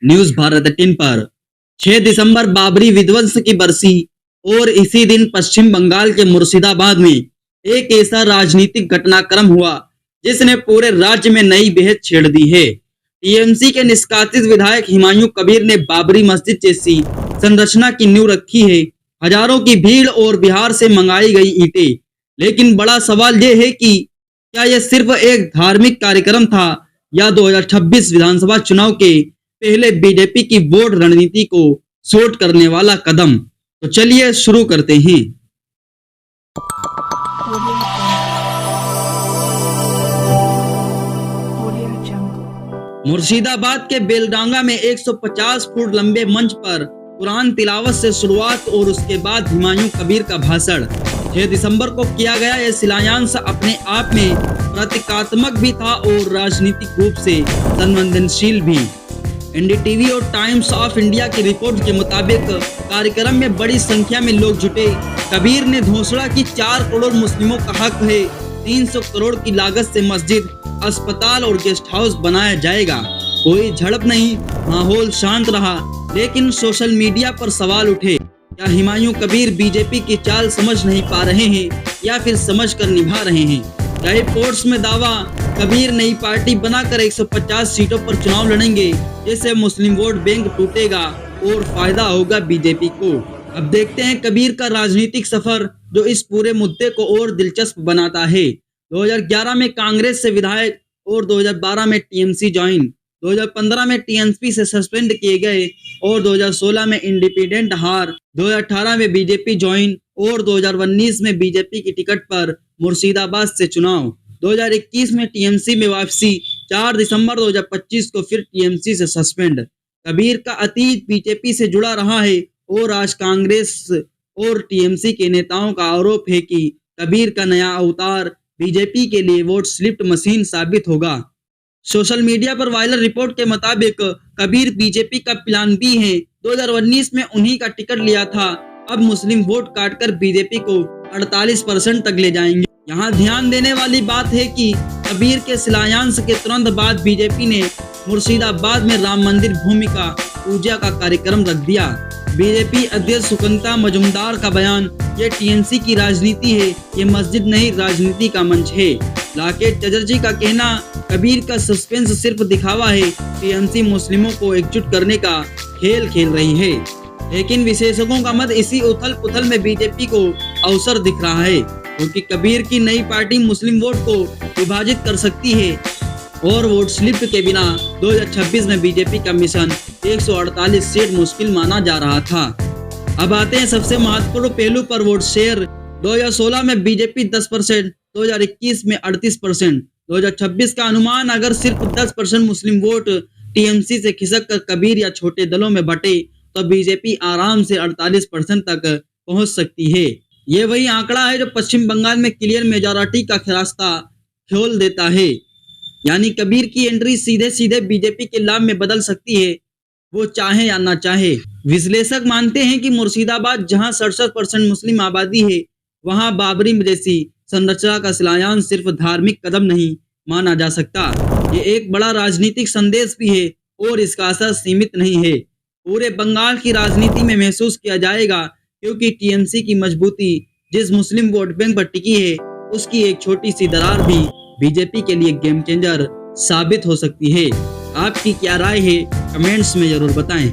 News Bharat 18 पर 6 दिसंबर बाबरी विध्वंस की बरसी और इसी दिन पश्चिम बंगाल के मुर्शिदाबाद में एक ऐसा राजनीतिक घटनाक्रम हुआ जिसने पूरे राज्य में नई बेहद छेड़ दी है। टीएमसी के निष्कासित विधायक हुमायूं कबीर ने बाबरी मस्जिद जैसी संरचना की नींव रखी है, हजारों की भीड़ और बिहार से मंगाई गई ईंटें। लेकिन बड़ा सवाल यह है कि क्या यह सिर्फ एक धार्मिक कार्यक्रम था या 2026 विधानसभा चुनाव के पहले बीजेपी की वोट रणनीति को शॉर्ट करने वाला कदम। तो चलिए शुरू करते हैं। मुर्शिदाबाद के बेलडांगा में 150 फुट लंबे मंच पर कुरान तिलावत से शुरुआत और उसके बाद हुमायूं कबीर का भाषण 6 दिसंबर को किया गया। यह शिलान्यास अपने आप में प्रतीकात्मक भी था और राजनीतिक रूप से संवेदनशील भी। एनडीटीवी और टाइम्स ऑफ इंडिया की रिपोर्ट के मुताबिक कार्यक्रम में बड़ी संख्या में लोग जुटे। कबीर ने घोषणा की 4 करोड़ मुस्लिमों का हक है, 300 करोड़ की लागत से मस्जिद, अस्पताल और गेस्ट हाउस बनाया जाएगा। कोई झड़प नहीं, माहौल शांत रहा, लेकिन सोशल मीडिया पर सवाल उठे, क्या हुमायूं कबीर बीजेपी की चाल समझ नहीं पा रहे हैं या फिर समझ कर निभा रहे हैं? कई रिपोर्ट्स में दावा, कबीर नई पार्टी बनाकर 150 सीटों पर चुनाव लड़ेंगे, जिससे मुस्लिम वोट बैंक टूटेगा और फायदा होगा बीजेपी को। अब देखते हैं कबीर का राजनीतिक सफर, जो इस पूरे मुद्दे को और दिलचस्प बनाता है। 2011 में कांग्रेस से विधायक और 2012 में टीएमसी ज्वाइन, 2015 में टीएमसी से सस्पेंड किए गए और 2016 में इंडिपेंडेंट हार, 2018 में बीजेपी ज्वाइन और 2019 में बीजेपी की टिकट पर मुर्शिदाबाद से चुनाव, 2021 में टीएमसी में वापसी, 4 दिसंबर 2025 को फिर टीएमसी से सस्पेंड। कबीर का अतीत बीजेपी से जुड़ा रहा है और आज कांग्रेस और टीएमसी के नेताओं का आरोप है कि कबीर का नया अवतार बीजेपी के लिए वोट स्लिप मशीन साबित होगा। सोशल मीडिया पर वायरल रिपोर्ट के मुताबिक कबीर बीजेपी का प्लान बी है। 2019 में उन्हीं का टिकट लिया था, अब मुस्लिम वोट काटकर बीजेपी को 48% तक ले जाएंगे। यहाँ ध्यान देने वाली बात है कि कबीर के शिलान्यास के तुरंत बाद बीजेपी ने मुर्शिदाबाद में राम मंदिर भूमि का पूजा का कार्यक्रम रख दिया। बीजेपी अध्यक्ष सुकंता मजुमदार का बयान, ये टीएमसी की राजनीति है, ये मस्जिद नहीं राजनीति का मंच है। लाकेट चटर्जी का कहना, कबीर का सस्पेंस सिर्फ दिखावा है, टीएमसी मुस्लिमों को एकजुट करने का खेल खेल रही है। लेकिन विशेषज्ञों का मत, इसी उथल पुथल में बीजेपी को अवसर दिख रहा है, क्योंकि कबीर की नई पार्टी मुस्लिम वोट को विभाजित कर सकती है और वोट स्लिप के बिना 2026 में बीजेपी का मिशन 148 सीट मुश्किल माना जा रहा था। अब आते हैं सबसे महत्वपूर्ण पहलू पर, वोट शेयर। 2016 में बीजेपी 10%, 2021 में 38%, 2026 का अनुमान, अगर सिर्फ 10% मुस्लिम वोट टीएमसी से खिसक कर कबीर या छोटे दलों में बटे तो बीजेपी आराम से 48% तक पहुंच सकती है। ये वही आंकड़ा है जो पश्चिम बंगाल में क्लियर मेजॉरिटी का रास्ता खोल देता है। यानी कबीर की एंट्री सीधे सीधे बीजेपी के लाभ में बदल सकती है, वो चाहे या ना चाहे। विश्लेषक मानते हैं कि मुर्शिदाबाद जहां 67% मुस्लिम आबादी है, वहां बाबरी जैसी संरचना का शिलान्यास सिर्फ धार्मिक कदम नहीं माना जा सकता, ये एक बड़ा राजनीतिक संदेश भी है और इसका असर सीमित नहीं है, पूरे बंगाल की राजनीति में महसूस किया जाएगा। क्योंकि टीएमसी की मजबूती जिस मुस्लिम वोट बैंक पर टिकी है, उसकी एक छोटी सी दरार भी बीजेपी के लिए गेम चेंजर साबित हो सकती है। आपकी क्या राय है, कमेंट्स में जरूर बताएं।